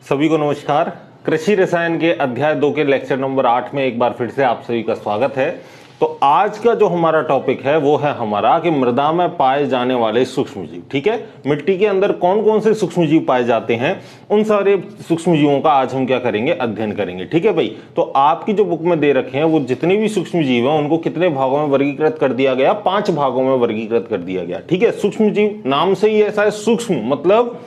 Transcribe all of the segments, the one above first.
सभी को नमस्कार। कृषि रसायन के अध्याय 2 के लेक्चर नंबर 8 में एक बार फिर से आप सभी का स्वागत है। तो आज का जो हमारा टॉपिक है वो है हमारा कि मृदा में पाए जाने वाले सूक्ष्म जीव। ठीक है, मिट्टी के अंदर कौन कौन से सूक्ष्म जीव पाए जाते हैं, उन सारे सूक्ष्म जीवों का आज हम क्या करेंगे, अध्ययन करेंगे। ठीक है भाई, तो आपकी जो बुक में दे रखे हैं वो जितने भी सूक्ष्म जीव हैं उनको कितने भागों में वर्गीकृत कर दिया गया, 5 भागों में वर्गीकृत कर दिया गया। ठीक है, सूक्ष्म जीव नाम से ही ऐसा है, सूक्ष्म मतलब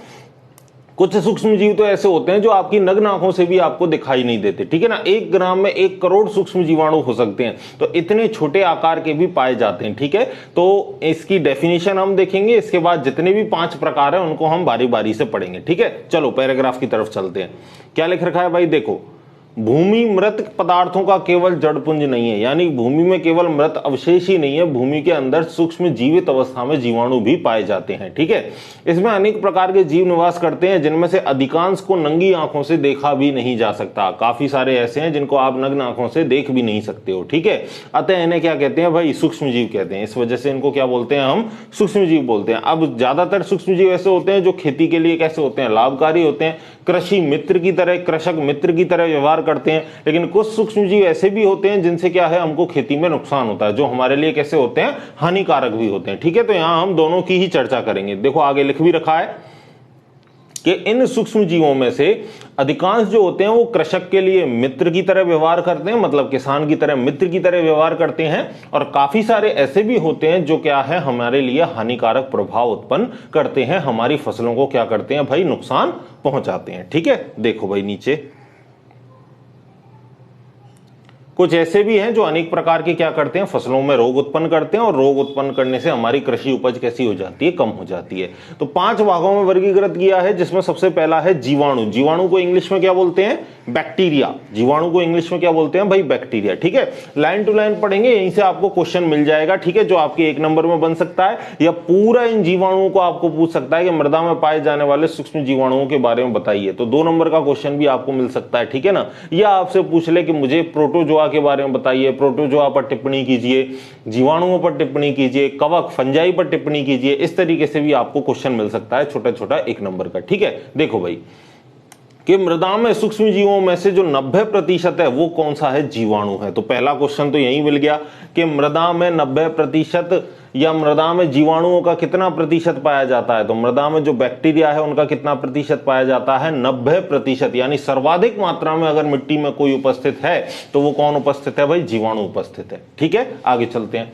कुछ सूक्ष्म जीव तो ऐसे होते हैं जो आपकी नग्न आंखों से भी आपको दिखाई नहीं देते। ठीक है ना, 1 ग्राम में 1 करोड़ सूक्ष्म जीवाणु हो सकते हैं, तो इतने छोटे आकार के भी पाए जाते हैं। ठीक है, तो इसकी डेफिनेशन हम देखेंगे, इसके बाद जितने भी 5 प्रकार हैं उनको हम बारी बारी से पढ़ेंगे। ठीक है, चलो पैराग्राफ की तरफ चलते हैं। क्या लिख रखा है भाई, देखो, भूमि मृत पदार्थों का केवल जड़पुंज नहीं है, यानी भूमि में केवल मृत अवशेष ही नहीं है, भूमि के अंदर सूक्ष्म जीवित अवस्था में जीवाणु भी पाए जाते हैं। ठीक है, इसमें अनेक प्रकार के जीव निवास करते हैं जिनमें से अधिकांश को नंगी आंखों से देखा भी नहीं जा सकता। काफी सारे ऐसे हैं जिनको आप नग्न आंखों से देख भी नहीं सकते हो। ठीक है, अतः इन्हें क्या कहते हैं भाई, सूक्ष्म जीव कहते हैं। इस वजह से इनको क्या बोलते हैं, हम सूक्ष्म जीव बोलते हैं। अब ज्यादातर सूक्ष्म जीव ऐसे होते हैं जो खेती के लिए कैसे होते हैं, लाभकारी होते हैं, कृषि मित्र की तरह, कृषक मित्र की तरह व्यवहार करते हैं। लेकिन कुछ सूक्ष्म जीव ऐसे भी होते हैं जिनसे क्या है, हमको खेती में नुकसान होता है, जो हमारे लिए कैसे होते हैं, हानिकारक भी होते हैं। ठीक है, तो यहां हम दोनों की ही चर्चा करेंगे। देखो आगे लिख भी रखा है कि इन सूक्ष्म जीवों में से अधिकांश जो होते हैं वो कृषक के लिए मित्र की तरह व्यवहार करते हैं, मतलब किसान की तरह, मित्र की तरह व्यवहार करते हैं। और काफी सारे ऐसे भी होते हैं जो क्या है, हमारे लिए हानिकारक प्रभाव उत्पन्न करते हैं, हमारी फसलों को क्या करते हैं भाई, नुकसान पहुंचाते हैं। ठीक है, देखो भाई नीचे कुछ ऐसे भी हैं जो अनेक प्रकार के क्या करते हैं, फसलों में रोग उत्पन्न करते हैं, और रोग उत्पन्न करने से हमारी कृषि उपज कैसी हो जाती है, कम हो जाती है। तो 5 भागों में वर्गीकृत किया है, जिसमें सबसे पहला है जीवाणु। जीवाणु को इंग्लिश में क्या बोलते हैं, बैक्टीरिया। जीवाणु को इंग्लिश में क्या बोलते हैं भाई, बैक्टीरिया। ठीक है, लाइन टू लाइन पढ़ेंगे, यहीं से आपको क्वेश्चन मिल जाएगा। ठीक है, जो आपके 1 नंबर में बन सकता है, या पूरा इन जीवाणुओं को आपको पूछ सकता है कि मृदा में पाए जाने वाले सूक्ष्म जीवाणुओं के बारे में बताइए, तो 2 नंबर का क्वेश्चन भी आपको मिल सकता है। ठीक है ना, या आपसे पूछ ले कि मुझे प्रोटोजोआ के बारे में बताइए, प्रोटोजोआ पर टिप्पणी कीजिए, जीवाणुओं पर टिप्पणी कीजिए, कवक फंजाई पर टिप्पणी कीजिए, इस तरीके से भी आपको क्वेश्चन मिल सकता है, छोटा छोटा 1 नंबर का। ठीक है, देखो भाई कि मृदा में सूक्ष्म जीवों में से जो 90% है वो कौन सा है, जीवाणु है। तो पहला क्वेश्चन तो यही मिल गया कि मृदा में 90% या मृदा में जीवाणुओं का कितना प्रतिशत पाया जाता है। तो मृदा में जो बैक्टीरिया है उनका कितना प्रतिशत पाया जाता है, 90%, यानी सर्वाधिक मात्रा में अगर मिट्टी में कोई उपस्थित है तो वो कौन उपस्थित है भाई, जीवाणु उपस्थित है। ठीक है, आगे चलते हैं।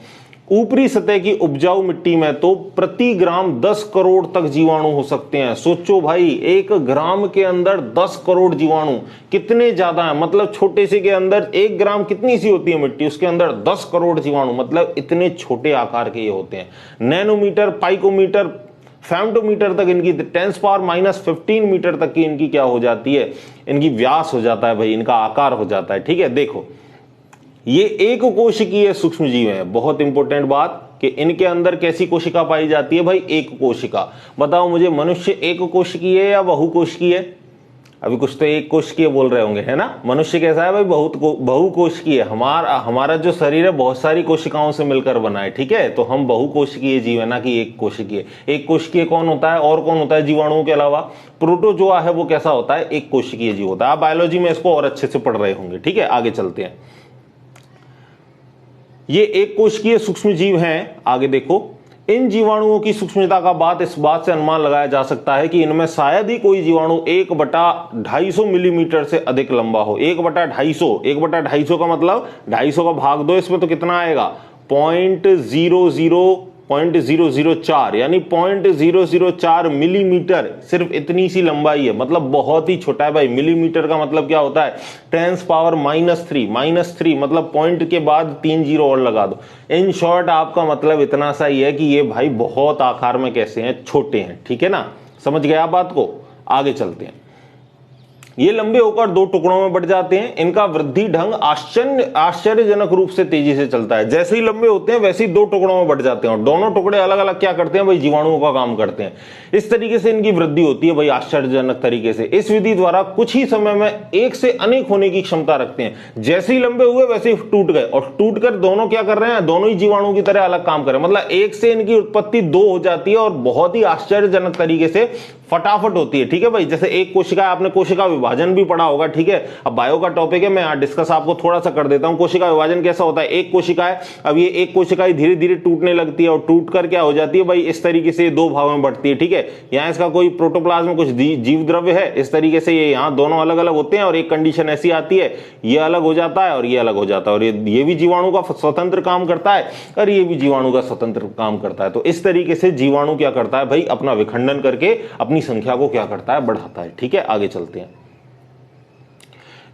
ऊपरी सतह की उपजाऊ मिट्टी में तो प्रति ग्राम 10 करोड़ तक जीवाणु हो सकते हैं। सोचो भाई, 1 ग्राम के अंदर 10 करोड़ जीवाणु, कितने ज्यादा है। मतलब छोटे से के अंदर 1 ग्राम कितनी सी होती है मिट्टी, उसके अंदर 10 करोड़ जीवाणु, मतलब इतने छोटे आकार के ये होते हैं। नैनोमीटर, पाइकोमीटर, फेम्टोमीटर तक इनकी 10⁻⁻15 मीटर तक की इनकी क्या हो जाती है, इनकी व्यास हो जाता है भाई, इनका आकार हो जाता है। ठीक है, देखो ये एक कोशिकीय सूक्ष्म जीव है। बहुत इंपॉर्टेंट बात कि इनके अंदर कैसी कोशिका पाई जाती है भाई, एक कोशिका। बताओ मुझे, मनुष्य एक कोशिकीय है या बहुकोशिकीय है? अभी कुछ तो एक कोशिकीय बोल रहे होंगे, है ना। मनुष्य कैसा है भाई, बहुकोशिकीय। हमारा जो शरीर है बहुत सारी कोशिकाओं से मिलकर बना है। ठीक है, तो हम बहुकोशिकीय जीव है ना कि एक कोशिकीय। एक कोशिकीय कौन होता है, और कौन होता है जीवाणुओं के अलावा, प्रोटोजोआ है वो कैसा होता है, एक कोशिकीय जीव होता है। आप बायोलॉजी में इसको और अच्छे से पढ़ रहे होंगे। ठीक है, आगे चलते हैं। ये एक कोशिकीय सूक्ष्म जीव हैं। आगे देखो, इन जीवाणुओं की सूक्ष्मता का बात इस बात से अनुमान लगाया जा सकता है कि इनमें शायद ही कोई जीवाणु 1/250 मिलीमीटर से अधिक लंबा हो। 1/250 का मतलब 250 का भाग दो इसमें तो कितना आएगा, 0.004, यानी 0.004 मिलीमीटर। सिर्फ इतनी सी लंबाई है, मतलब बहुत ही छोटा है भाई। मिलीमीटर का मतलब क्या होता है, 10⁻³ मतलब पॉइंट के बाद 3 जीरो और लगा दो। इन शॉर्ट आपका मतलब इतना सा ही है कि ये भाई बहुत आकार में कैसे हैं, छोटे हैं। ठीक है ना, समझ गए आप बात को। आगे चलते हैं। ये लंबे होकर 2 टुकड़ों में बढ़ जाते हैं। इनका वृद्धि ढंग आश्चर्यजनक रूप से तेजी से चलता है। जैसे ही लंबे होते हैं वैसे ही 2 टुकड़ों में बढ़ जाते हैं, और दोनों टुकड़े अलग अलग क्या करते हैं भाई, जीवाणुओं का काम करते हैं। इस तरीके से इनकी वृद्धि होती है भाई, आश्चर्यजनक तरीके से। इस विधि द्वारा कुछ ही समय में एक से अनेक होने की क्षमता रखते हैं। जैसे ही लंबे हुए वैसे ही टूट गए, और टूटकर दोनों क्या कर रहे हैं, दोनों ही जीवाणुओं की तरह अलग काम कर रहे हैं। मतलब एक से इनकी उत्पत्ति 2 हो जाती है, और बहुत ही आश्चर्यजनक तरीके से फटाफट होती है, ठीक है भाई। जैसे एक कोशिका, आपने कोशिका विभाजन भी पढ़ा होगा, ठीक है। अब बायो का टॉपिक है, मैं यहाँ डिस्कस आपको थोड़ा सा कर देता हूँ। कोशिका विभाजन कैसा होता है, एक कोशिका है, अब ये एक कोशिका धीरे धीरे टूटने लगती है और टूट कर क्या हो जाती है भाई, इस तरीके से दो भागों में बढ़ती है, ठीक है। यहाँ इसका कोई प्रोटोप्लाज्म में कुछ जीव द्रव्य है, इस तरीके से ये यहाँ दोनों अलग अलग होते हैं और एक कंडीशन ऐसी आती है, ये अलग हो जाता है और ये अलग हो जाता है, और ये भी जीवाणु का स्वतंत्र काम करता है और ये भी जीवाणु का स्वतंत्र काम करता है। तो इस तरीके से जीवाणु क्या करता है भाई, अपना विखंडन करके अपनी संख्या को क्या करता है, बढ़ाता है, ठीक है। आगे चलते हैं।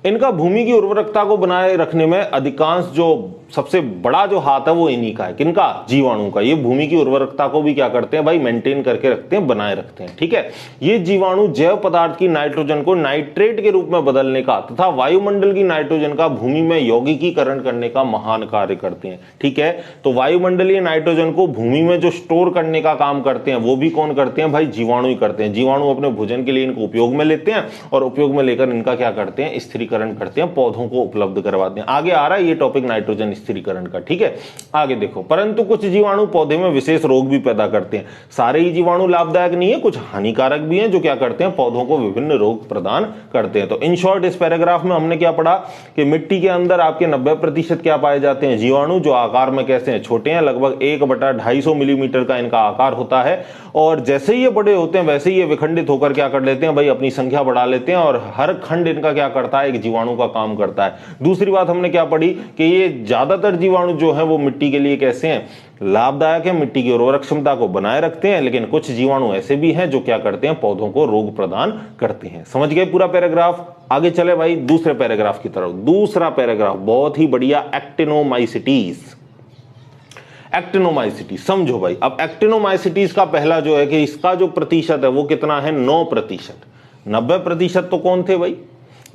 इनका भूमि की उर्वरकता को बनाए रखने में अधिकांश जो सबसे बड़ा जो हाथ है वो इन्हीं का है, किनका, जीवाणु का। ये भूमि की उर्वरकता को भी क्या करते हैं भाई, मेंटेन करके रखते हैं, बनाए रखते हैं, ठीक है। ये जीवाणु जैव पदार्थ की नाइट्रोजन को नाइट्रेट के रूप में बदलने का तथा वायुमंडल की नाइट्रोजन का भूमि में यौगिकीकरण करने का महान कार्य करते हैं, ठीक है। तो वायुमंडलीय नाइट्रोजन को भूमि में जो स्टोर करने का काम करते हैं वो भी कौन करते हैं भाई, जीवाणु ही करते हैं। जीवाणु अपने भोजन के लिए इनको उपयोग में लेते हैं और उपयोग में लेकर इनका क्या करते हैं, स्थिरीकरण करते हैं, पौधों को उपलब्ध करवाते हैं। आगे आ रहा है ये टॉपिक नाइट्रोजन स्थिरीकरण का, ठीक है। आगे देखो, परंतु कुछ जीवाणु पौधे में विशेष रोग भी पैदा करते हैं। सारे ही जीवाणु लाभदायक नहीं है, कुछ हानिकारक भी हैं जो क्या करते हैं, पौधों को विभिन्न रोग प्रदान करते हैं। तो इन शॉर्ट इस पैराग्राफ में हमने क्या पढ़ा कि मिट्टी के अंदर आपके 90% क्या पाए जाते हैं, जीवाणु, जो आकार में कैसे हैं, छोटे हैं, लगभग 1/250 मिलीमीटर का इनका आकार होता है। और जैसे ही ये बड़े होते हैं वैसे ही ये विखंडित होकर क्या कर लेते हैं भाई, अपनी संख्या बढ़ा लेते हैं और हर खंड इनका क्या करता है, एक जीवाणु का काम करता है। दूसरी बात हमने क्या पढ़ी कि ये ज्यादातर जीवाणु जो है वो मिट्टी के लिए कैसे हैं, लाभदायक है, मिट्टी की उर्वरक क्षमता को बनाए रखते हैं। लेकिन कुछ जीवाणु ऐसे भी हैं जो क्या करते हैं, पौधों को रोग प्रदान करते हैं। समझ गए पूरा पैराग्राफ। आगे चले भाई दूसरे पैराग्राफ की तरफ। दूसरा पैराग्राफ बहुत ही बढ़िया, एक्टिनोमाइसिटीज। एक्टिनोमाइसिटीज समझो भाई। अब एक्टिनोमाइसिटीज का पहला जो है कि इसका जो प्रतिशत है वो कितना है, 9%। 90% तो कौन थे भाई,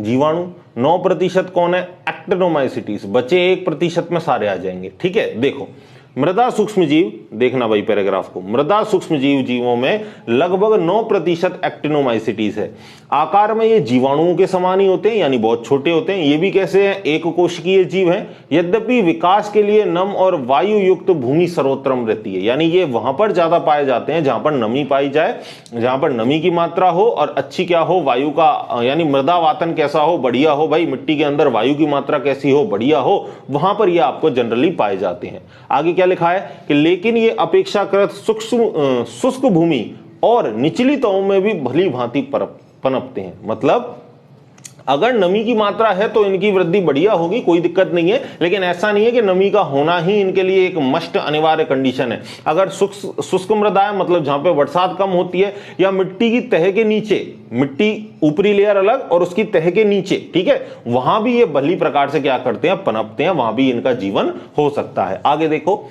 जीवाणु। 9% कौन है, एक्टिनोमाइसिटीज। बचे 1% में सारे आ जाएंगे, ठीक है। देखो, मृदा सूक्ष्मजीव, देखना भाई पैराग्राफ को, मृदा सूक्ष्मजीव जीवों में लगभग 9% एक्टिनोमाइसिटीज है। आकार में ये जीवाणुओं के समान ही होते हैं, यानी बहुत छोटे होते हैं। ये भी कैसे हैं, एक कोशिकीय जीव हैं। यद्यपि विकास के लिए नम और वायु युक्त भूमि सर्वोत्तम रहती है, यानी ये वहां पर ज्यादा पाए जाते हैं जहां पर नमी पाई जाए, जहां पर नमी की मात्रा हो और अच्छी क्या हो, वायु का यानी मृदा वातन कैसा हो, बढ़िया हो भाई, मिट्टी के अंदर वायु की मात्रा कैसी हो, बढ़िया हो, वहां पर ये आपको जनरली पाए जाते हैं। आगे क्या लिखा है कि लेकिन ये अपेक्षाकृत शुष्क भूमि और निचली तहों में भी भली भांति पनपते हैं। मतलब अगर नमी की मात्रा है तो इनकी वृद्धि बढ़िया होगी, कोई दिक्कत नहीं है। लेकिन ऐसा नहीं है कि नमी का होना ही इनके लिए एक मस्ट अनिवार्य कंडीशन है। अगर शुष्क मृदा है, मतलब जहां पे बरसात कम होती है, या मिट्टी की तह के नीचे, मिट्टी ऊपरी लेयर अलग और उसकी तह के नीचे, ठीक है, वहां भी ये भली प्रकार से क्या करते हैं, पनपते हैं, वहां भी इनका जीवन हो सकता है। आगे देखो,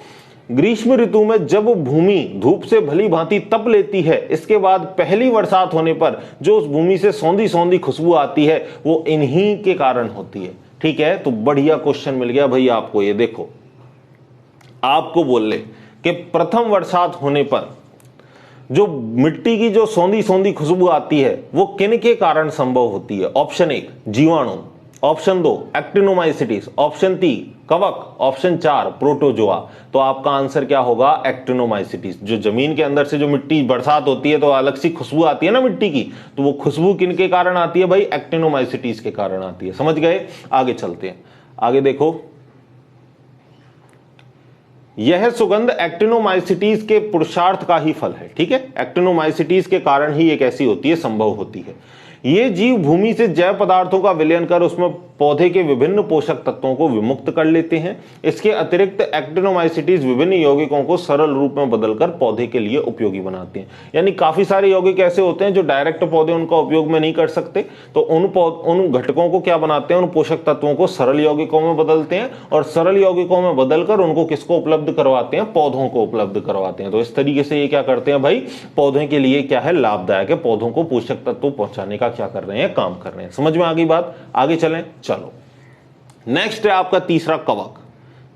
ग्रीष्म ऋतु में जब भूमि धूप से भली भांति तप लेती है, इसके बाद पहली बरसात होने पर जो उस भूमि से सौंधी सौंधी खुशबू आती है वो इन्हीं के कारण होती है, ठीक है। तो बढ़िया क्वेश्चन मिल गया भाई आपको। ये देखो, आपको बोल ले कि प्रथम बरसात होने पर जो मिट्टी की जो सौंधी सौंधी खुशबू आती है वो किन के कारण संभव होती है। ऑप्शन 1 जीवाणु, ऑप्शन 2 एक्टिनोमाइसिटीज, ऑप्शन 3 कवक, ऑप्शन 4 प्रोटोजोआ। तो आपका आंसर क्या होगा, एक्टिनोमाइसिटीज। जो जमीन के अंदर से जो मिट्टी बरसात होती है तो अलग सी खुशबू आती है ना मिट्टी की, तो वो खुशबू किन के कारण आती है भाई, एक्टिनोमाइसिटीज के कारण आती है। समझ गए। आगे चलते हैं। आगे देखो, यह सुगंध एक्टिनोमाइसिटीज के पुरुषार्थ का ही फल है, ठीक है। एक्टिनोमाइसिटीज के कारण ही एक ऐसी होती है, संभव होती है। ये जीव भूमि से जैव पदार्थों का विलयन कर उसमें पौधे के विभिन्न पोषक तत्वों को विमुक्त कर लेते हैं। इसके अतिरिक्त एक्टिनोमाइसिटीज विभिन्न यौगिकों को सरल रूप में बदलकर पौधे के लिए उपयोगी बनाते हैं। यानी काफी सारे यौगिक ऐसे होते हैं जो डायरेक्ट पौधे उनका उपयोग में नहीं कर सकते, तो उन घटकों को क्या बनाते हैं, उन पोषक तत्वों को सरल यौगिकों में बदलते हैं और सरल यौगिकों में बदलकर उनको किसको उपलब्ध करवाते हैं, पौधों को उपलब्ध करवाते हैं। तो इस तरीके से ये क्या करते हैं भाई, पौधे के लिए क्या है, लाभदायक है, पौधों को पोषक तत्व पहुंचाने का क्या कर रहे हैं, काम कर रहे हैं। समझ में आ गई बात। आगे चलें। चलो, नेक्स्ट है आपका तीसरा, कवक।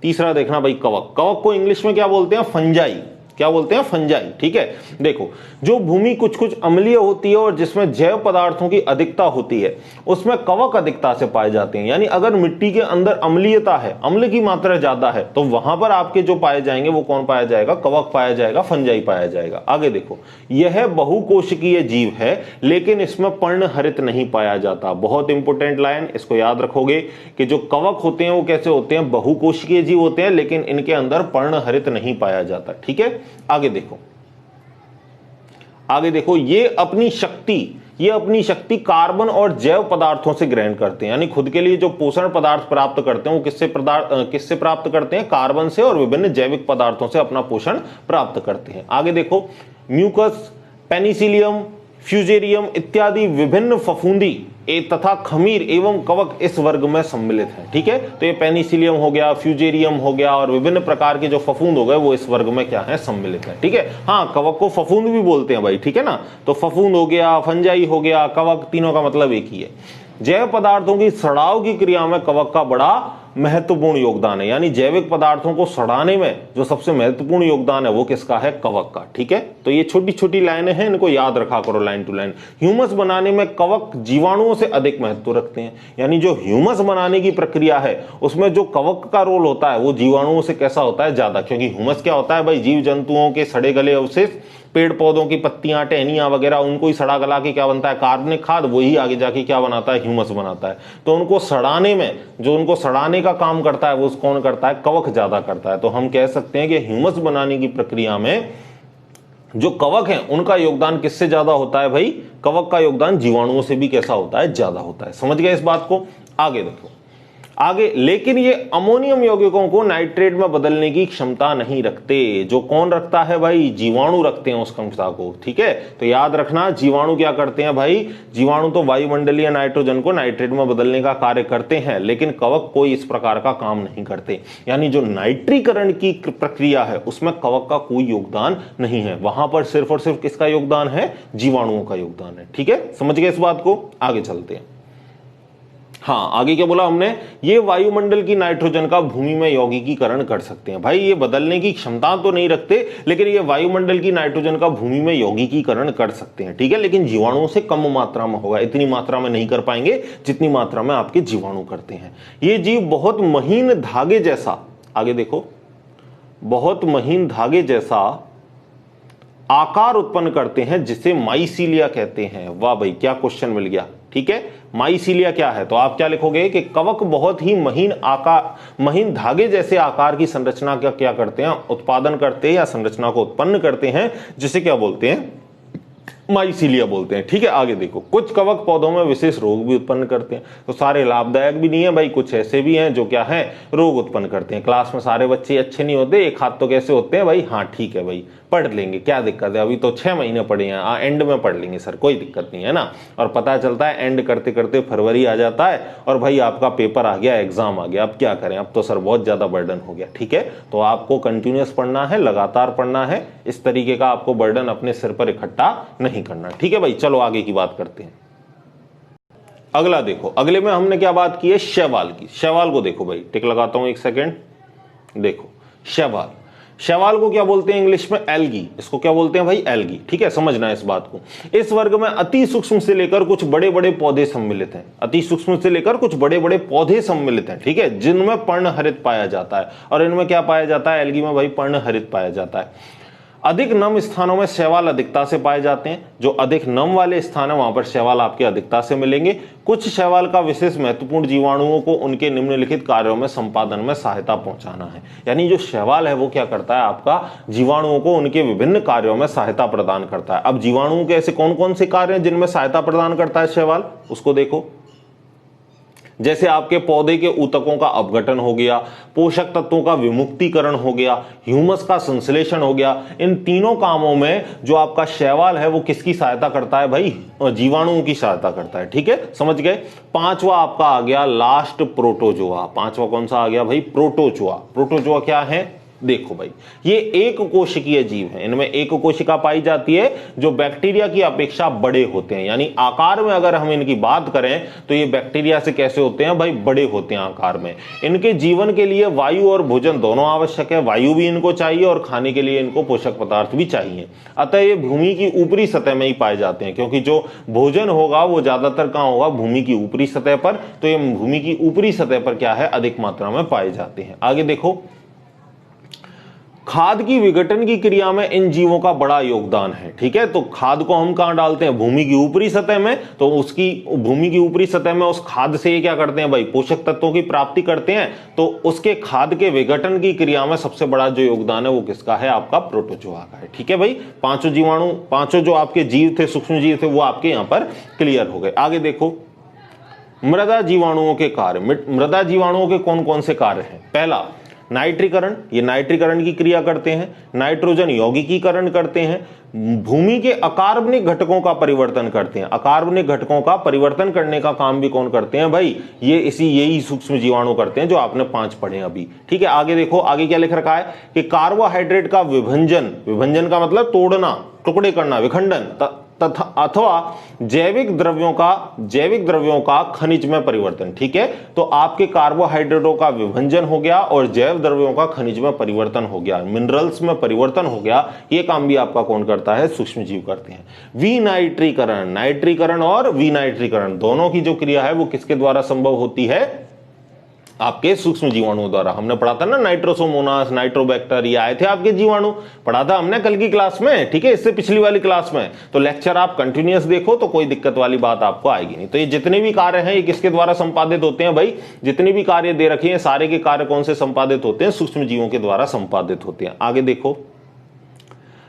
तीसरा देखना भाई, कवक। कवक को इंग्लिश में क्या बोलते हैं, फंजाई। क्या बोलते हैं, फंजाई। ठीक है, देखो जो भूमि कुछ कुछ अम्लीय होती है और जिसमें जैव पदार्थों की अधिकता होती है उसमें कवक अधिकता से पाए जाते हैं। यानी अगर मिट्टी के अंदर अम्लीयता है, अम्ल की मात्रा ज्यादा है, तो वहां पर आपके जो पाए जाएंगे वो कौन पाया जाएगा, कवक पाया जाएगा, फंजाई पाया जाएगा। आगे देखो, यह बहुकोशिकीय जीव है लेकिन इसमें पर्णहरित नहीं पाया जाता। बहुत इंपॉर्टेंट लाइन, इसको याद रखोगे कि जो कवक होते हैं वो कैसे होते हैं, बहुकोशिकीय जीव होते हैं लेकिन इनके अंदर पर्णहरित नहीं पाया जाता। ठीक है, आगे देखो, आगे देखो, ये अपनी शक्ति कार्बन और जैव पदार्थों से ग्रहण करते हैं। यानी खुद के लिए जो पोषण पदार्थ प्राप्त करते हैं वो किससे प्राप्त करते हैं, कार्बन से और विभिन्न जैविक पदार्थों से अपना पोषण प्राप्त करते हैं। आगे देखो, म्यूकस, पेनिसिलियम, फ्यूजेरियम इत्यादि विभिन्न फफूंदी तथा खमीर एवं कवक इस वर्ग में सम्मिलित हैं। ठीक है, तो ये पेनिसिलियम हो गया, फ्यूजेरियम हो गया और विभिन्न प्रकार के जो फफूंद हो गए वो इस वर्ग में क्या है, सम्मिलित है। ठीक है, हाँ, कवक को फफूंद भी बोलते हैं भाई। ठीक है ना, तो फफूंद हो गया, फंजाई हो गया, कवक, तीनों का मतलब एक ही है। जैव पदार्थों की सड़ाव की क्रिया में कवक का बड़ा महत्वपूर्ण योगदान है। यानी जैविक पदार्थों को सड़ाने में जो सबसे महत्वपूर्ण योगदान है वो किसका है, कवक का। ठीक है, तो ये छोटी छोटी लाइनें हैं, इनको याद रखा करो लाइन टू लाइन। ह्यूमस बनाने में कवक जीवाणुओं से अधिक महत्व रखते हैं। यानी जो ह्यूमस बनाने की प्रक्रिया है उसमें जो कवक का रोल होता है वो जीवाणुओं से कैसा होता है, ज्यादा। क्योंकि ह्यूमस क्या होता है भाई, जीव जंतुओं के सड़े गले अवशेष, पेड़ पौधों की पत्तियां, टहनियां वगैरह, उनको ही सड़ा गला के क्या बनता है, कार्बनिक खाद, वही आगे जाके क्या बनाता है, ह्यूमस बनाता है। तो उनको सड़ाने में, जो उनको सड़ाने का काम करता है वो कौन करता है, कवक ज्यादा करता है। तो हम कह सकते हैं कि ह्यूमस बनाने की प्रक्रिया में जो कवक है उनका योगदान किससे ज्यादा होता है भाई, कवक का योगदान जीवाणुओं से भी कैसा होता है, ज्यादा होता है। समझ गए इस बात को। आगे देखो, आगे, लेकिन ये अमोनियम यौगिकों को नाइट्रेट में बदलने की क्षमता नहीं रखते। जो कौन रखता है भाई, जीवाणु रखते हैं उस क्षमता को। ठीक है, तो याद रखना, जीवाणु क्या करते हैं भाई, जीवाणु तो वायुमंडलीय नाइट्रोजन को नाइट्रेट में बदलने का कार्य करते हैं लेकिन कवक कोई इस प्रकार का काम नहीं करते। यानी जो नाइट्रीकरण की प्रक्रिया है उसमें कवक का कोई योगदान नहीं है, वहां पर सिर्फ और सिर्फ किसका योगदान है, जीवाणुओं का योगदान है। ठीक है, समझ गए इस बात को। आगे चलते हैं। हाँ, आगे क्या बोला हमने, ये वायुमंडल की नाइट्रोजन का भूमि में यौगिकीकरण कर सकते हैं। भाई ये बदलने की क्षमता तो नहीं रखते लेकिन ये वायुमंडल की नाइट्रोजन का भूमि में यौगिकीकरण कर सकते हैं। ठीक है, लेकिन जीवाणुओं से कम मात्रा में होगा, इतनी मात्रा में नहीं कर पाएंगे जितनी मात्रा में आपके जीवाणु करते हैं। ये जीव बहुत महीन धागे जैसा, आगे देखो, बहुत महीन धागे जैसा आकार उत्पन्न करते हैं जिसे माइसीलिया कहते हैं। वाह भाई, क्या क्वेश्चन मिल गया। ठीक है, माइसीलिया क्या है, तो आप क्या लिखोगे कि कवक बहुत ही महीन धागे जैसे आकार की संरचना का क्या करते हैं, उत्पादन करते हैं या संरचना को उत्पन्न करते हैं, जिसे क्या बोलते हैं, माइसीलिया बोलते हैं। ठीक है, आगे देखो, कुछ कवक पौधों में विशेष रोग भी उत्पन्न करते हैं। तो सारे लाभदायक भी नहीं है भाई, कुछ ऐसे भी हैं जो क्या है, रोग उत्पन्न करते हैं। क्लास में सारे बच्चे अच्छे नहीं होते, एक हाथ तो कैसे होते हैं भाई, हाँ ठीक है भाई, पढ़ लेंगे, क्या दिक्कत है, अभी तो 6 महीने पढ़े हैं, एंड में पढ़ लेंगे सर, कोई दिक्कत नहीं है ना। और पता चलता है एंड करते करते फरवरी आ जाता है और भाई आपका पेपर आ गया, एग्जाम आ गया, अब क्या करें, अब तो सर बहुत ज्यादा बर्डन हो गया। ठीक है, तो आपको कंटिन्यूअस पढ़ना है, लगातार पढ़ना है, इस तरीके का आपको बर्डन अपने सिर पर इकट्ठा नहीं करना। ठीक है भाई, चलो आगे की बात करते हैं। अगला देखो, अगले में हमने क्या बात की है, शैवाल की। शैवाल को देखो भाई, टिक लगाता हूं एक सेकेंड। देखो शैवाल, शैवाल को क्या बोलते हैं इंग्लिश में, एल्गी। इसको क्या बोलते हैं भाई, एल्गी। ठीक है, समझना है इस बात को। इस वर्ग में अति सूक्ष्म से लेकर कुछ बड़े बड़े पौधे सम्मिलित हैं। अति सूक्ष्म से लेकर कुछ बड़े बड़े पौधे सम्मिलित हैं। ठीक है, जिनमें पर्णहरित पाया जाता है। और इनमें क्या पाया जाता है, एल्गी में भाई पर्णहरित पाया जाता है। अधिक नम स्थानों में शैवाल अधिकता से पाए जाते हैं। जो अधिक नम वाले स्थान है वहां पर शैवाल आपके अधिकता से मिलेंगे। कुछ शैवाल का विशेष महत्वपूर्ण जीवाणुओं को उनके निम्नलिखित कार्यों में संपादन में सहायता पहुंचाना है। यानी जो शैवाल है वो क्या करता है, आपका जीवाणुओं को उनके विभिन्न कार्यों में सहायता प्रदान करता है। अब जीवाणुओं के ऐसे कौन कौन से कार्य हैं जिनमें सहायता प्रदान करता है शैवाल, उसको देखो। जैसे आपके पौधे के ऊतकों का अपघटन हो गया, पोषक तत्वों का विमुक्तिकरण हो गया, ह्यूमस का संश्लेषण हो गया। इन तीनों कामों में जो आपका शैवाल है वो किसकी सहायता करता है भाई, जीवाणुओं की सहायता करता है। ठीक है, समझ गए। पांचवा आपका आ गया लास्ट, प्रोटोजोआ। पांचवा कौन सा आ गया भाई, प्रोटोजोआ। प्रोटोजोआ क्या है, देखो भाई, ये एक कोशिकीय जीव है, इनमें एक कोशिका पाई जाती है जो बैक्टीरिया की अपेक्षा बड़े होते हैं। यानी आकार में अगर हम इनकी बात करें तो ये बैक्टीरिया से कैसे होते हैं भाई, बड़े होते हैं आकार में। इनके जीवन के लिए वायु और भोजन दोनों आवश्यक है, वायु भी इनको चाहिए और खाने के लिए इनको पोषक पदार्थ भी चाहिए। अतः ये भूमि की ऊपरी सतह में ही पाए जाते हैं, क्योंकि जो भोजन होगा वो ज्यादातर कहां होगा, भूमि की ऊपरी सतह पर। तो ये भूमि की ऊपरी सतह पर क्या है, अधिक मात्रा में पाए जाते हैं। आगे देखो, खाद की विघटन की क्रिया में इन जीवों का बड़ा योगदान है। ठीक है, तो खाद को हम कहां डालते हैं, भूमि की ऊपरी सतह में। तो उसकी भूमि की ऊपरी सतह में उस खाद से ये क्या करते हैं भाई, पोषक तत्वों की प्राप्ति करते हैं। तो उसके खाद के विघटन की क्रिया में सबसे बड़ा जो योगदान है वो किसका है, आपका प्रोटोजोआ का है। ठीक है भाई, पांचों जीवाणु, पांचों जो आपके जीव थे, सूक्ष्म जीव थे, वो आपके यहां पर क्लियर हो गए। आगे देखो, मृदा जीवाणुओं के कार्य। मृदा जीवाणुओं के कौन कौन से कार्य हैं। पहला, नाइट्रीकरण, ये नाइट्रीकरण की क्रिया करते हैं। नाइट्रोजन यौगिकीकरण करते हैं। भूमि के अकार्बनिक घटकों का परिवर्तन करते हैं। अकार्बनिक घटकों का परिवर्तन करने का काम भी कौन करते हैं भाई, ये यही सूक्ष्म जीवाणु करते हैं, जो आपने 5 पढ़े अभी। ठीक है, आगे देखो, आगे क्या लिख रखा है कि कार्बोहाइड्रेट का विभंजन, विभंजन का मतलब तोड़ना, टुकड़े करना, विखंडन, तथा अथवा जैविक द्रव्यों का खनिज में परिवर्तन। ठीक है, तो आपके कार्बोहाइड्रेटों का विभंजन हो गया और जैव द्रव्यों का खनिज में परिवर्तन हो गया, मिनरल्स में परिवर्तन हो गया। ये काम भी आपका कौन करता है, सूक्ष्म जीव करते हैं। विनाइट्रीकरण, नाइट्रीकरण और विनाइट्रीकरण दोनों की जो क्रिया है वो किसके द्वारा संभव होती है, आपके सूक्ष्म जीवाणुओं द्वारा। हमने पढ़ा था ना, नाइट्रोसोमोनास, नाइट्रोबैक्टर, ये आए थे आपके जीवाणु, पढ़ा था हमने कल की क्लास में। ठीक है, इससे पिछली वाली क्लास में। तो लेक्चर आप कंटिन्यूअस देखो तो कोई दिक्कत वाली बात आपको आएगी नहीं। तो ये जितने भी कार्य हैं ये किसके द्वारा संपादित होते हैं भाई, जितने भी कार्य दे रखे हैं सारे के कार्य कौन से संपादित होते हैं, सूक्ष्म जीवों के द्वारा संपादित होते हैं। आगे देखो,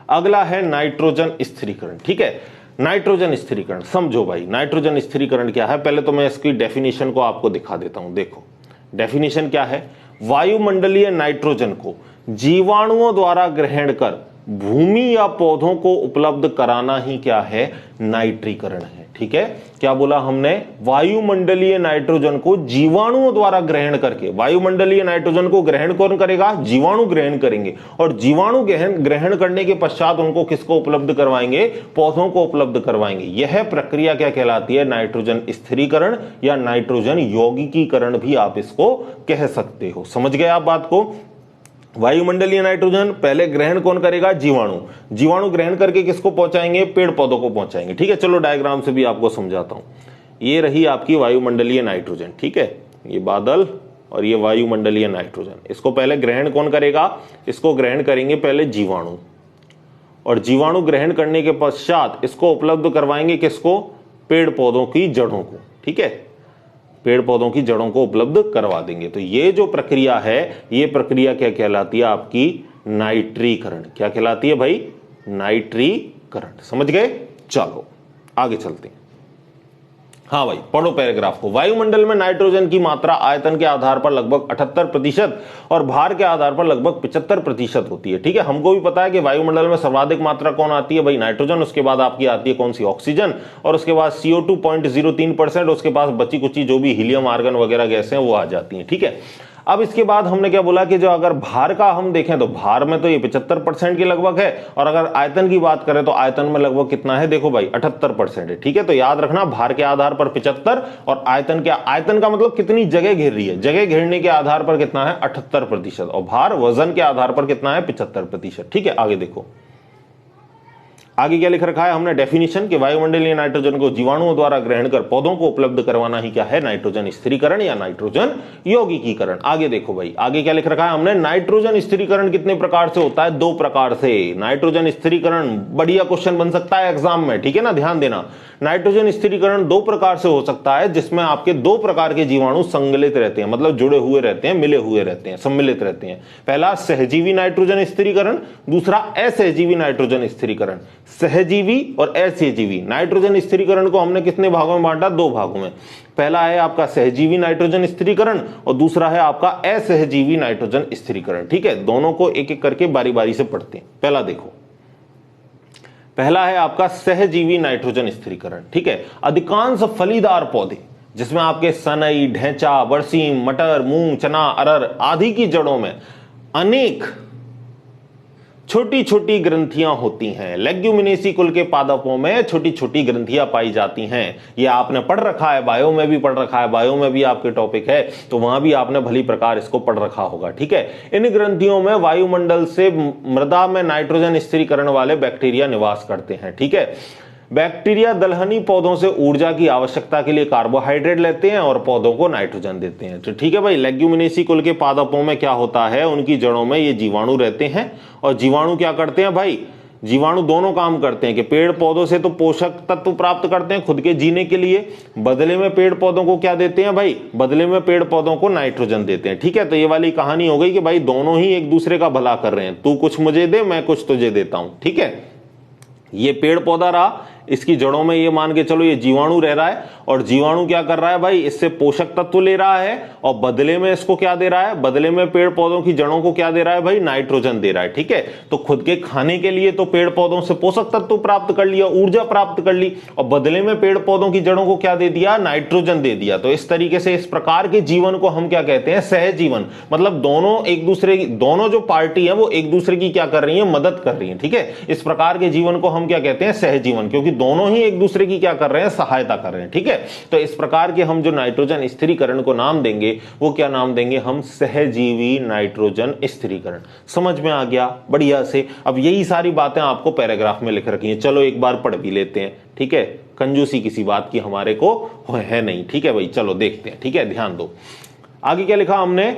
अगला है नाइट्रोजन स्थिरीकरण। ठीक है, नाइट्रोजन स्थिरीकरण समझो भाई, नाइट्रोजन स्थिरीकरण क्या है। पहले तो मैं इसकी डेफिनेशन को आपको दिखा देता हूं। देखो डेफिनेशन क्या है, वायुमंडलीय नाइट्रोजन को जीवाणुओं द्वारा ग्रहण कर भूमि या पौधों को उपलब्ध कराना ही क्या है, नाइट्रीकरण है। ठीक है, क्या बोला हमने, वायुमंडलीय नाइट्रोजन को जीवाणुओं द्वारा ग्रहण करके। वायुमंडलीय नाइट्रोजन को ग्रहण कौन करेगा, जीवाणु ग्रहण करेंगे, और जीवाणु ग्रहण करने के पश्चात उनको किसको उपलब्ध करवाएंगे, पौधों को उपलब्ध करवाएंगे। यह प्रक्रिया क्या कहलाती है, नाइट्रोजन स्थिरीकरण या नाइट्रोजन यौगिकीकरण भी आप इसको कह सकते हो। समझ गए आप बात को। वायुमंडलीय नाइट्रोजन पहले ग्रहण कौन करेगा, जीवाणु। जीवाणु ग्रहण करके किसको पहुंचाएंगे, पेड़ पौधों को पहुंचाएंगे। ठीक है, चलो डायग्राम से भी आपको समझाता हूं। ये रही आपकी वायुमंडलीय नाइट्रोजन। ठीक है, ये बादल और ये वायुमंडलीय नाइट्रोजन, इसको पहले ग्रहण कौन करेगा, इसको ग्रहण करेंगे पहले जीवाणु, और जीवाणु ग्रहण करने के पश्चात इसको उपलब्ध करवाएंगे किसको, पेड़ पौधों की जड़ों को। ठीक है, पेड़ पौधों की जड़ों को उपलब्ध करवा देंगे। तो ये जो प्रक्रिया है, ये प्रक्रिया क्या कहलाती है, आपकी नाइट्रीकरण। क्या कहलाती है भाई, नाइट्रीकरण। समझ गए, चलो आगे चलते हैं। हाँ भाई, पढ़ो पैराग्राफ को। वायुमंडल में नाइट्रोजन की मात्रा आयतन के आधार पर लगभग 78% और भार के आधार पर लगभग 75% होती है। ठीक है, हमको भी पता है कि वायुमंडल में सर्वाधिक मात्रा कौन आती है भाई, नाइट्रोजन। उसके बाद आपकी आती है कौन सी, ऑक्सीजन, और उसके बाद CO2 0.03%। उसके पास बची कुची जो भी हीलियम, आर्गन वगैरह गैसें वो आ जाती हैं। ठीक है, अब इसके बाद हमने क्या बोला कि जो अगर भार का हम देखें तो भार में तो ये 75% के लगभग है, और अगर आयतन की बात करें तो आयतन में लगभग कितना है, देखो भाई 78% है। ठीक है, तो याद रखना, भार के आधार पर 75 और आयतन का मतलब कितनी जगह घेर रही है, जगह घेरने के आधार पर कितना है, 78%, और भार वजन के आधार पर कितना है, 75%। ठीक है, आगे देखो, आगे क्या लिख रखा है हमने डेफिनेशन कि वायुमंडलीय नाइट्रोजन को जीवाणुओं द्वारा ग्रहण कर पौधों को उपलब्ध करवाना ही क्या है, नाइट्रोजन स्थिरीकरण या नाइट्रोजन यौगिकीकरण। आगे देखो भाई, आगे क्या लिख रखा है हमने, नाइट्रोजन स्थिरीकरण कितने प्रकार से होता है, 2 प्रकार से। नाइट्रोजन स्थिरीकरण बढ़िया क्वेश्चन बन सकता है एग्जाम में। ठीक है ना, ध्यान देना, नाइट्रोजन स्थिरीकरण 2 प्रकार से हो सकता है, जिसमें आपके 2 प्रकार के जीवाणु संगलित रहते हैं, मतलब जुड़े हुए रहते हैं, मिले हुए रहते हैं, सम्मिलित रहते हैं। पहला सहजीवी नाइट्रोजन स्थिरीकरण, दूसरा असहजीवी नाइट्रोजन स्थिरीकरण। सहजीवी और असहजीवी नाइट्रोजन स्थिरीकरण को हमने कितने भागों में बांटा, 2 भागों में। पहला है आपका सहजीवी नाइट्रोजन स्थिरीकरण और दूसरा है आपका असहजीवी नाइट्रोजन स्थिरीकरण। ठीक है, दोनों को एक एक करके बारी बारी से पढ़ते हैं। पहला देखो, पहला है आपका सहजीवी नाइट्रोजन स्थिरीकरण। ठीक है, अधिकांश फलीदार पौधे जिसमें आपके सनई, ढैंचा, बरसीम, मटर, मूंग, चना, अरहर आदि की जड़ों में अनेक छोटी छोटी ग्रंथियां होती हैं। लेग्यूमिनेसी कुल के पादपों में छोटी छोटी ग्रंथियां पाई जाती हैं। ये आपने पढ़ रखा है, बायो में भी पढ़ रखा है, बायो में भी आपके टॉपिक है, तो वहां भी आपने भली प्रकार इसको पढ़ रखा होगा। ठीक है, इन ग्रंथियों में वायुमंडल से मृदा में नाइट्रोजन स्थिरीकरण वाले बैक्टीरिया निवास करते हैं। ठीक है, बैक्टीरिया दलहनी पौधों से ऊर्जा की आवश्यकता के लिए कार्बोहाइड्रेट लेते हैं और पौधों को नाइट्रोजन देते हैं। तो ठीक है भाई, लेग्यूमिनेसी कुल के पादपों में क्या होता है, उनकी जड़ों में ये जीवाणु रहते हैं और जीवाणु क्या करते हैं भाई, जीवाणु दोनों काम करते हैं कि पेड़ पौधों से तो पोषक तत्व प्राप्त करते हैं खुद के जीने के लिए, बदले में पेड़ पौधों को क्या देते हैं भाई, बदले में पेड़ पौधों को नाइट्रोजन देते हैं। ठीक है, तो ये वाली कहानी हो गई कि भाई दोनों ही एक दूसरे का भला कर रहे हैं, तू कुछ मुझे दे, मैं कुछ तुझे देता हूं। ठीक है, ये पेड़ पौधा रहा, इसकी जड़ों में ये मान के चलो ये जीवाणु रह रहा है और जीवाणु क्या कर रहा है भाई, इससे पोषक तत्व ले रहा है और बदले में इसको क्या दे रहा है, बदले में पेड़ पौधों की जड़ों को क्या दे रहा है भाई, नाइट्रोजन दे रहा है। ठीक है, तो खुद के खाने के लिए तो पेड़ पौधों से पोषक तत्व प्राप्त कर लिया, ऊर्जा प्राप्त कर ली, और बदले में पेड़ पौधों की जड़ों को क्या दे दिया, नाइट्रोजन दे दिया। तो इस तरीके से इस प्रकार के जीवन को हम क्या कहते हैं, सहजीवन। मतलब दोनों एक दूसरे की, दोनों जो पार्टी है वो एक दूसरे की क्या कर रही है, मदद कर रही है। ठीक है, इस प्रकार के जीवन को हम क्या कहते हैं, सहजीवन, क्योंकि दोनों ही एक दूसरे की क्या कर रहे हैं, सहायता कर रहे हैं। ठीक है, तो इस प्रकार के हम जो नाइट्रोजन स्थिरीकरण को नाम देंगे वो क्या नाम देंगे हम, सहजीवी नाइट्रोजन स्थिरीकरण। समझ में आ गया बढ़िया से। अब यही सारी बातें आपको पैराग्राफ में लिख रखी हैं, चलो एक बार पढ़ भी लेते हैं। ठीक है, कंजूसी किसी बात की हमारे को है नहीं। ठीक है भाई, चलो देखते हैं। ठीक है, ध्यान दो आगे क्या लिखा हमने,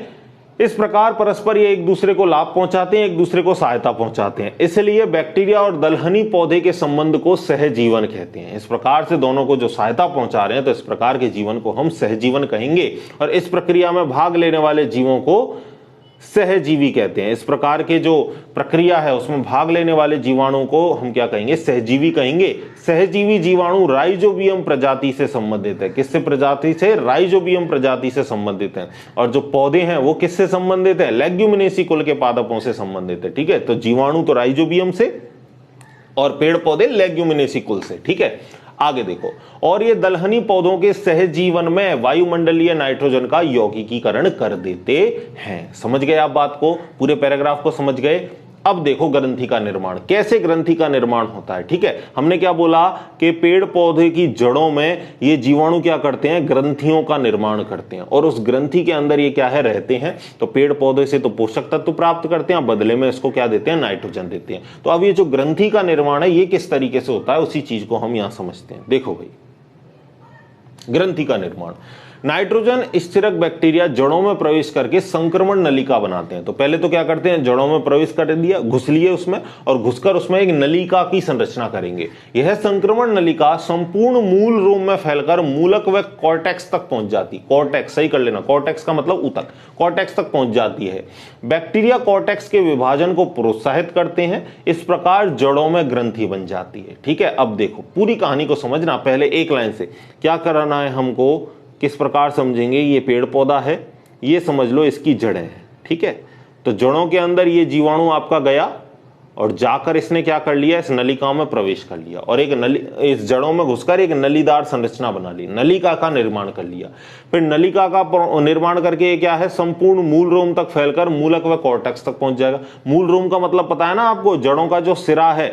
इस प्रकार परस्पर ये एक दूसरे को लाभ पहुंचाते हैं, एक दूसरे को सहायता पहुंचाते हैं, इसलिए बैक्टीरिया और दलहनी पौधे के संबंध को सहजीवन कहते हैं। इस प्रकार से दोनों को जो सहायता पहुंचा रहे हैं, तो इस प्रकार के जीवन को हम सहजीवन कहेंगे और इस प्रक्रिया में भाग लेने वाले जीवों को सहजीवी कहते हैं। इस प्रकार के जो प्रक्रिया है उसमें भाग लेने वाले जीवाणु को हम क्या कहेंगे, सहजीवी कहेंगे। सहजीवी जीवाणु राइजोबियम प्रजाति से संबंधित है। किससे प्रजाति से, राइजोबियम प्रजाति से संबंधित है। और जो पौधे हैं वो किससे संबंधित है, लेग्यूमिनेसी कुल के पादपों से संबंधित है। ठीक है, तो जीवाणु तो राइजोबियम से और पेड़ पौधे लेग्यूमिनेसी कुल से। ठीक है, आगे देखो, और ये दलहनी पौधों के सहजीवन में वायुमंडलीय नाइट्रोजन का यौगिकीकरण कर देते हैं। समझ गए आप बात को, पूरे पैराग्राफ को समझ गए। अब देखो ग्रंथि का निर्माण, कैसे ग्रंथि का निर्माण होता है। ठीक है, हमने क्या बोला कि पेड़ पौधे की जड़ों में ये जीवाणु क्या करते हैं, ग्रंथियों का निर्माण करते हैं और उस ग्रंथि के अंदर ये क्या है, रहते हैं। तो पेड़ पौधे से तो पोषक तत्व प्राप्त करते हैं, बदले में इसको क्या देते हैं, नाइट्रोजन देते हैं। तो अब ये जो ग्रंथि का निर्माण है ये किस तरीके से होता है, उसी चीज को हम यहां समझते हैं। देखो भाई, ग्रंथि का निर्माण, नाइट्रोजन स्थिरक बैक्टीरिया जड़ों में प्रवेश करके संक्रमण नलिका बनाते हैं। तो पहले तो क्या करते हैं, जड़ों में प्रवेश कर दिया, घुस लिए उसमें और घुसकर उसमें एक नलिका की संरचना करेंगे। यह संक्रमण नलिका संपूर्ण मूल रोम में फैलकर मूलक व कॉर्टेक्स तक पहुंच जाती। कॉर्टेक्स सही कर लेना, कॉर्टेक्स का मतलब ऊतक, कॉर्टेक्स तक पहुंच जाती है। बैक्टीरिया कॉर्टेक्स के विभाजन को प्रोत्साहित करते हैं, इस प्रकार जड़ों में ग्रंथि बन जाती है। ठीक है, अब देखो पूरी कहानी को समझना, पहले एक लाइन से क्या करना है हमको, किस प्रकार समझेंगे। ये पेड़ पौधा है, ये समझ लो इसकी जड़ें हैं। ठीक है, तो जड़ों के अंदर ये जीवाणु आपका गया और जाकर इसने क्या कर लिया, इस नलिका में प्रवेश कर लिया और एक नली, इस जड़ों में घुसकर एक नलीदार संरचना बना ली, नलिका का निर्माण कर लिया। फिर नलिका का निर्माण करके ये क्या है, संपूर्ण मूल रोम तक फैलकर मूलक व कॉर्टेक्स तक पहुंच जाएगा। मूल रोम का मतलब पता है ना आपको, जड़ों का जो सिरा है,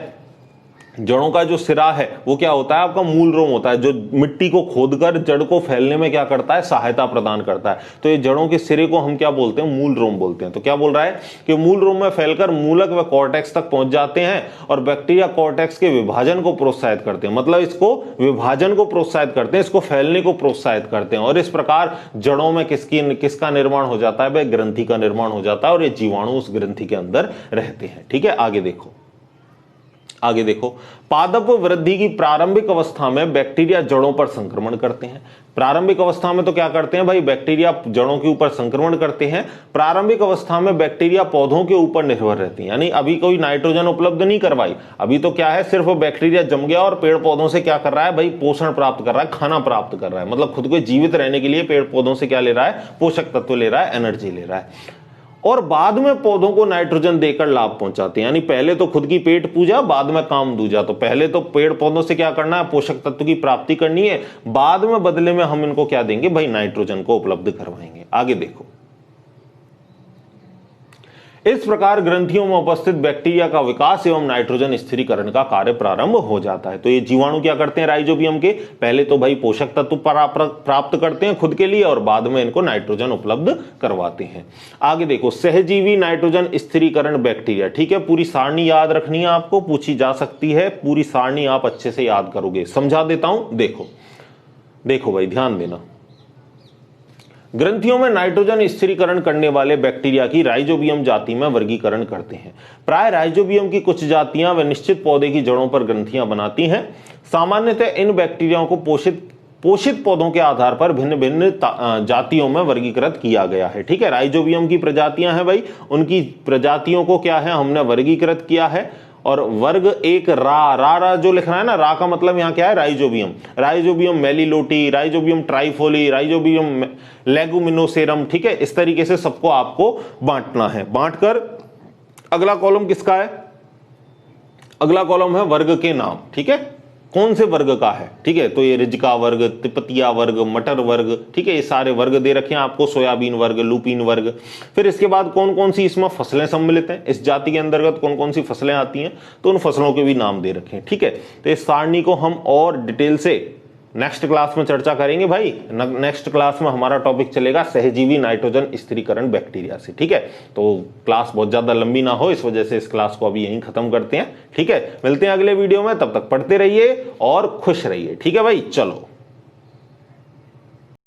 जड़ों का जो सिरा है वो क्या होता है आपका, मूल रोम होता है, जो मिट्टी को खोदकर जड़ को फैलने में क्या करता है, सहायता प्रदान करता है। तो ये जड़ों के सिरे को हम क्या बोलते हैं, मूल रोम बोलते हैं। तो क्या बोल रहा है कि मूल रोम में फैलकर मूलक व कॉर्टेक्स तक पहुंच जाते हैं और बैक्टीरिया कॉर्टेक्स के विभाजन को प्रोत्साहित करते हैं। मतलब इसको विभाजन को प्रोत्साहित करते हैं, इसको फैलने को प्रोत्साहित करते हैं और इस प्रकार जड़ों में किसका निर्माण हो जाता है, ग्रंथि का निर्माण हो जाता है और ये जीवाणु उस ग्रंथि के अंदर रहते हैं। ठीक है, आगे देखो, आगे देखो, पादप वृद्धि की प्रारंभिक अवस्था में बैक्टीरिया जड़ों पर संक्रमण करते हैं। प्रारंभिक अवस्था में तो क्या करते हैं भाई, बैक्टीरिया जड़ों के ऊपर संक्रमण करते हैं। प्रारंभिक अवस्था में बैक्टीरिया पौधों के ऊपर निर्भर रहती है, यानी अभी कोई नाइट्रोजन उपलब्ध नहीं करवाई, अभी तो क्या है, सिर्फ बैक्टीरिया जम गया और पेड़ पौधों से क्या कर रहा है भाई, पोषण प्राप्त कर रहा है, खाना प्राप्त कर रहा है। मतलब खुद को जीवित रहने के लिए पेड़ पौधों से क्या ले रहा है, पोषक तत्व ले रहा है, एनर्जी ले रहा है और बाद में पौधों को नाइट्रोजन देकर लाभ पहुंचाते हैं। यानी पहले तो खुद की पेट पूजा, बाद में काम दूजा। तो पहले तो पेड़ पौधों से क्या करना है, पोषक तत्व की प्राप्ति करनी है, बाद में बदले में हम इनको क्या देंगे भाई, नाइट्रोजन को उपलब्ध करवाएंगे। आगे देखो, इस प्रकार ग्रंथियों में उपस्थित बैक्टीरिया का विकास एवं नाइट्रोजन स्थिरीकरण का कार्य प्रारंभ हो जाता है। तो ये जीवाणु क्या करते हैं राइजोबियम के, पहले तो भाई पोषक तत्व प्राप्त करते हैं खुद के लिए और बाद में इनको नाइट्रोजन उपलब्ध करवाते हैं। आगे देखो, सहजीवी नाइट्रोजन स्थिरीकरण बैक्टीरिया, ठीक है, पूरी सारणी याद रखनी है आपको, पूछी जा सकती है, पूरी सारणी आप अच्छे से याद करोगे। समझा देता हूं, देखो देखो भाई ध्यान देना। ग्रंथियों में नाइट्रोजन स्थिरीकरण करने वाले बैक्टीरिया की राइजोबियम जाति में वर्गीकरण करते हैं। प्राय राइजोबियम की कुछ जातियां व निश्चित पौधे की जड़ों पर ग्रंथियां बनाती हैं। सामान्यतः इन बैक्टीरियाओं को पोषित पौधों के आधार पर भिन्न भिन्न जातियों में वर्गीकृत किया गया है। ठीक है, राइजोबियम की प्रजातियां हैं भाई, उनकी प्रजातियों को क्या है हमने वर्गीकृत किया है। और वर्ग एक रा जो लिखना है ना, रा का मतलब यहां क्या है राइजोबियम, राइजोबियम मेलिलोटी, राइजोबियम ट्राइफोली, राइजोबियम लेगुमिनोसेरम। ठीक है, इस तरीके से सबको आपको बांटना है। बांटकर अगला कॉलम किसका है, अगला कॉलम है वर्ग के नाम। ठीक है, कौन से वर्ग का है, ठीक है, तो ये रिजका वर्ग, तिपतिया वर्ग, मटर वर्ग, ठीक है, ये सारे वर्ग दे रखे हैं आपको, सोयाबीन वर्ग, लुपीन वर्ग। फिर इसके बाद कौन कौन सी इसमें फसलें सम्मिलित हैं, इस जाति के अंतर्गत कौन कौन सी फसलें आती हैं, तो उन फसलों के भी नाम दे रखे हैं। ठीक है, तो इस सारणी को हम और डिटेल से नेक्स्ट क्लास में चर्चा करेंगे भाई। नेक्स्ट क्लास में हमारा टॉपिक चलेगा सहजीवी नाइट्रोजन स्थिरीकरण बैक्टीरिया से। ठीक है, तो क्लास बहुत ज्यादा लंबी ना हो, इस वजह से इस क्लास को अभी यहीं खत्म करते हैं। ठीक है, मिलते हैं अगले वीडियो में, तब तक पढ़ते रहिए और खुश रहिए। ठीक है भाई, चलो।